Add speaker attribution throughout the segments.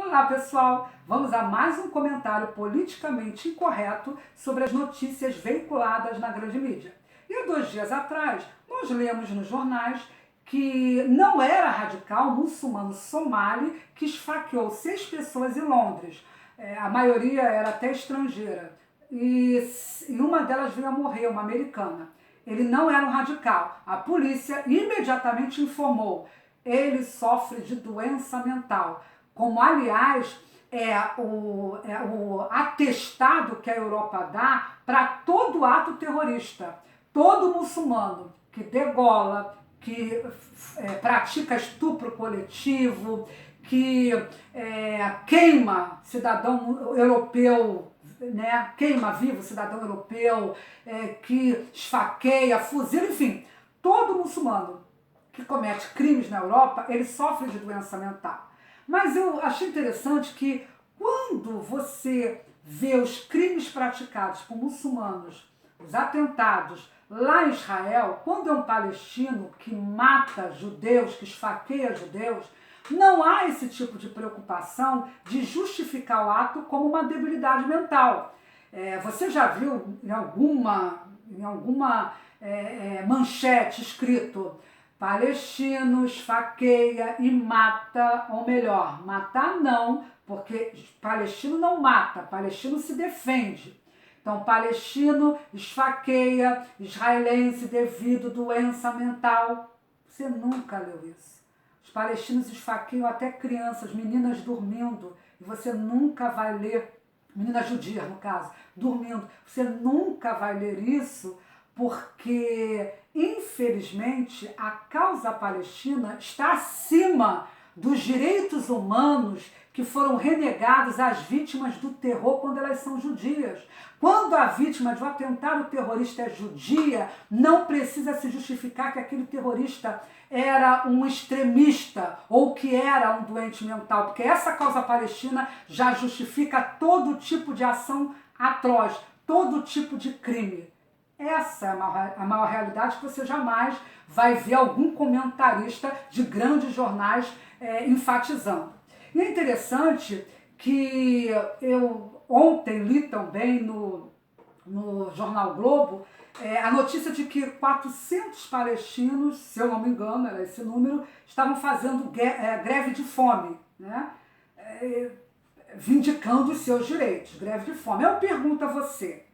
Speaker 1: Olá pessoal, vamos a mais um comentário politicamente incorreto sobre as notícias veiculadas na grande mídia. E há 2 dias atrás, nós lemos nos jornais que não era radical muçulmano somali que esfaqueou 6 pessoas em Londres. A maioria era até estrangeira. E uma delas veio a morrer, uma americana. Ele não era um radical. A polícia imediatamente informou. Ele sofre de doença mental. Como, aliás, é o atestado que a Europa dá para todo ato terrorista. Todo muçulmano que degola, que pratica estupro coletivo, que queima cidadão europeu, né? Queima vivo cidadão europeu, que esfaqueia, fuzila, enfim, todo muçulmano que comete crimes na Europa, ele sofre de doença mental. Mas eu achei interessante que quando você vê os crimes praticados por muçulmanos, os atentados lá em Israel, quando é um palestino que mata judeus, que esfaqueia judeus, não há esse tipo de preocupação de justificar o ato como uma debilidade mental. Você já viu em alguma manchete escrito: palestino esfaqueia e mata, ou melhor, matar não, porque palestino não mata, palestino se defende. Então, palestino esfaqueia israelense devido a doença mental. Você nunca leu isso. Os palestinos esfaqueiam até crianças, meninas dormindo, e você nunca vai ler, meninas judias no caso, dormindo, você nunca vai ler isso, porque, infelizmente, a causa palestina está acima dos direitos humanos que foram renegados às vítimas do terror quando elas são judias. Quando a vítima de um atentado terrorista é judia, não precisa se justificar que aquele terrorista era um extremista ou que era um doente mental, porque essa causa palestina já justifica todo tipo de ação atroz, todo tipo de crime. Essa é a maior realidade que você jamais vai ver algum comentarista de grandes jornais enfatizando. E é interessante que eu ontem li também no jornal Globo a notícia de que 400 palestinos, se eu não me engano, era esse número, estavam fazendo greve de fome, né? Vindicando os seus direitos, greve de fome. Eu pergunto a você,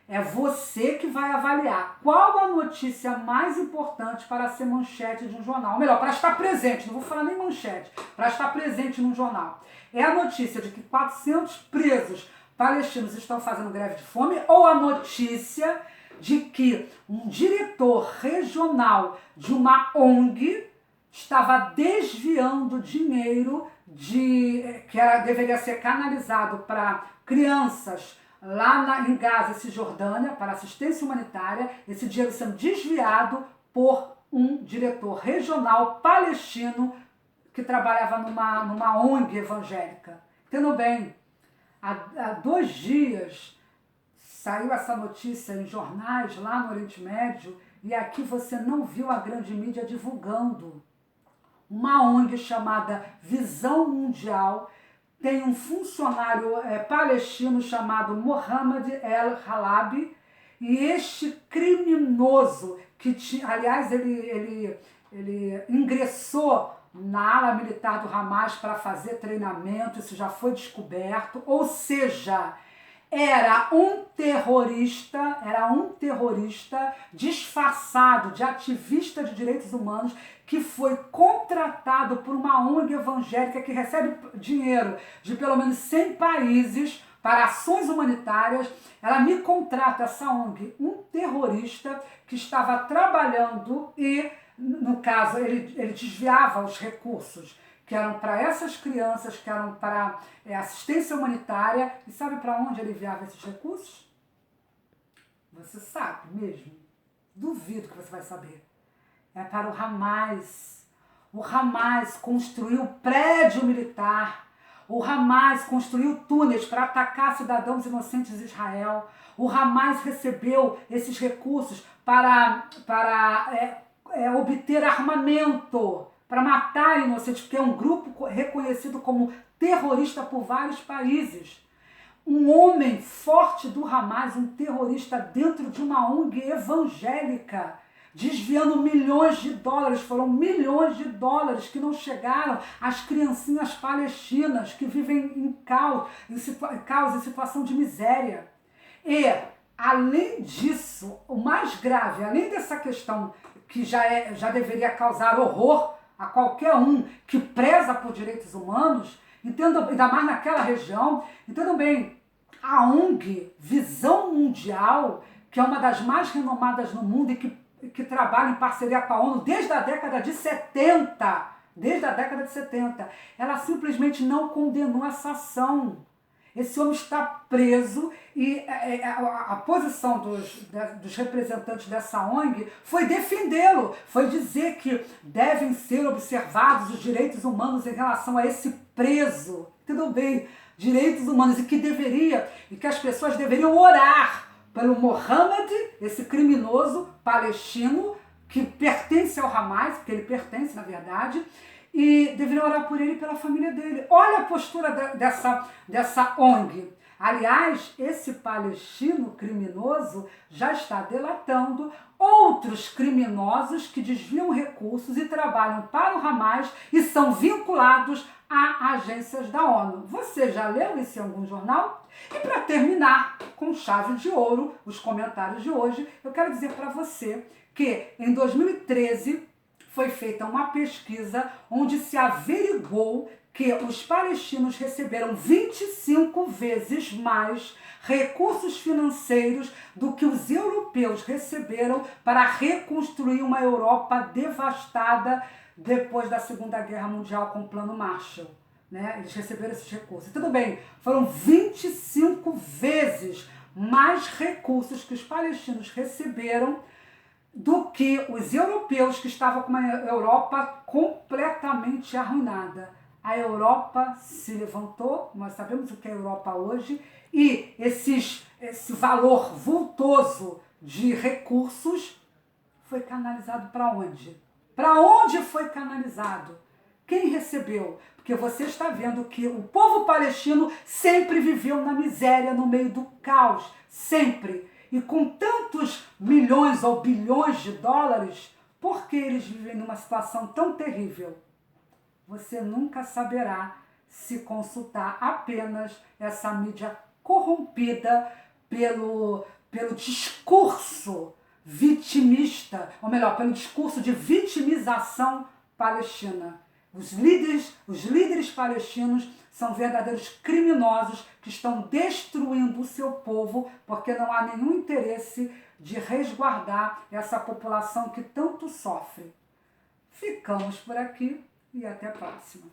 Speaker 1: é você que vai avaliar qual a notícia mais importante para ser manchete de um jornal. Ou melhor, para estar presente, não vou falar nem manchete, para estar presente num jornal. É a notícia de que 400 presos palestinos estão fazendo greve de fome ou a notícia de que um diretor regional de uma ONG estava desviando dinheiro deveria ser canalizado para crianças lá em Gaza e Cisjordânia, para assistência humanitária, esse dinheiro sendo desviado por um diretor regional palestino que trabalhava numa ONG evangélica. Entendam bem, há 2 dias saiu essa notícia em jornais lá no Oriente Médio e aqui você não viu a grande mídia divulgando. Uma ONG chamada Visão Mundial tem um funcionário palestino chamado Mohammed El Halabi, e este criminoso, aliás, ele ingressou na ala militar do Hamas para fazer treinamento, isso já foi descoberto, ou seja, era um terrorista disfarçado de ativista de direitos humanos que foi contratado por uma ONG evangélica que recebe dinheiro de pelo menos 100 países para ações humanitárias. Ela me contrata, essa ONG, um terrorista que estava trabalhando e, no caso, ele desviava os recursos que eram para essas crianças, que eram para assistência humanitária. E sabe para onde ele enviava esses recursos? Você sabe mesmo? Duvido que você vai saber. É para o Hamas. O Hamas construiu prédio militar. O Hamas construiu túneis para atacar cidadãos inocentes de Israel. O Hamas recebeu esses recursos para obter armamento, para matar inocentes, porque é um grupo reconhecido como terrorista por vários países. Um homem forte do Hamas, um terrorista dentro de uma ONG evangélica, desviando milhões de dólares, foram milhões de dólares que não chegaram às criancinhas palestinas que vivem em caos, em situação de miséria. E, além disso, o mais grave, além dessa questão que já deveria causar horror a qualquer um que preza por direitos humanos, entendam, ainda mais naquela região, entendam bem, a ONG Visão Mundial, que é uma das mais renomadas no mundo e que trabalha em parceria com a ONU desde a década de 70, ela simplesmente não condenou essa ação. Esse homem está preso e a posição dos representantes dessa ONG foi defendê-lo, foi dizer que devem ser observados os direitos humanos em relação a esse preso. Tudo bem, direitos humanos, e que as pessoas deveriam orar pelo Mohammed, esse criminoso palestino que pertence ao Hamas, porque ele pertence, na verdade, e deveriam orar por ele e pela família dele. Olha a postura dessa ONG. Aliás, esse palestino criminoso já está delatando outros criminosos que desviam recursos e trabalham para o Hamas e são vinculados a agências da ONU. Você já leu isso em algum jornal? E para terminar com chave de ouro, os comentários de hoje, eu quero dizer para você que em 2013 foi feita uma pesquisa onde se averigou que os palestinos receberam 25 vezes mais recursos financeiros do que os europeus receberam para reconstruir uma Europa devastada depois da Segunda Guerra Mundial com o Plano Marshall. Né? Eles receberam esses recursos. Tudo bem, foram 25 vezes mais recursos que os palestinos receberam do que os europeus, que estavam com uma Europa completamente arruinada. A Europa se levantou, nós sabemos o que é a Europa hoje, e esse valor vultoso de recursos foi canalizado para onde? Para onde foi canalizado? Quem recebeu? Porque você está vendo que o povo palestino sempre viveu na miséria, no meio do caos, sempre. E com tantos milhões ou bilhões de dólares, por que eles vivem numa situação tão terrível? Você nunca saberá se consultar apenas essa mídia corrompida pelo discurso vitimista, ou melhor, pelo discurso de vitimização palestina. Os líderes palestinos são verdadeiros criminosos que estão destruindo o seu povo porque não há nenhum interesse de resguardar essa população que tanto sofre. Ficamos por aqui e até a próxima.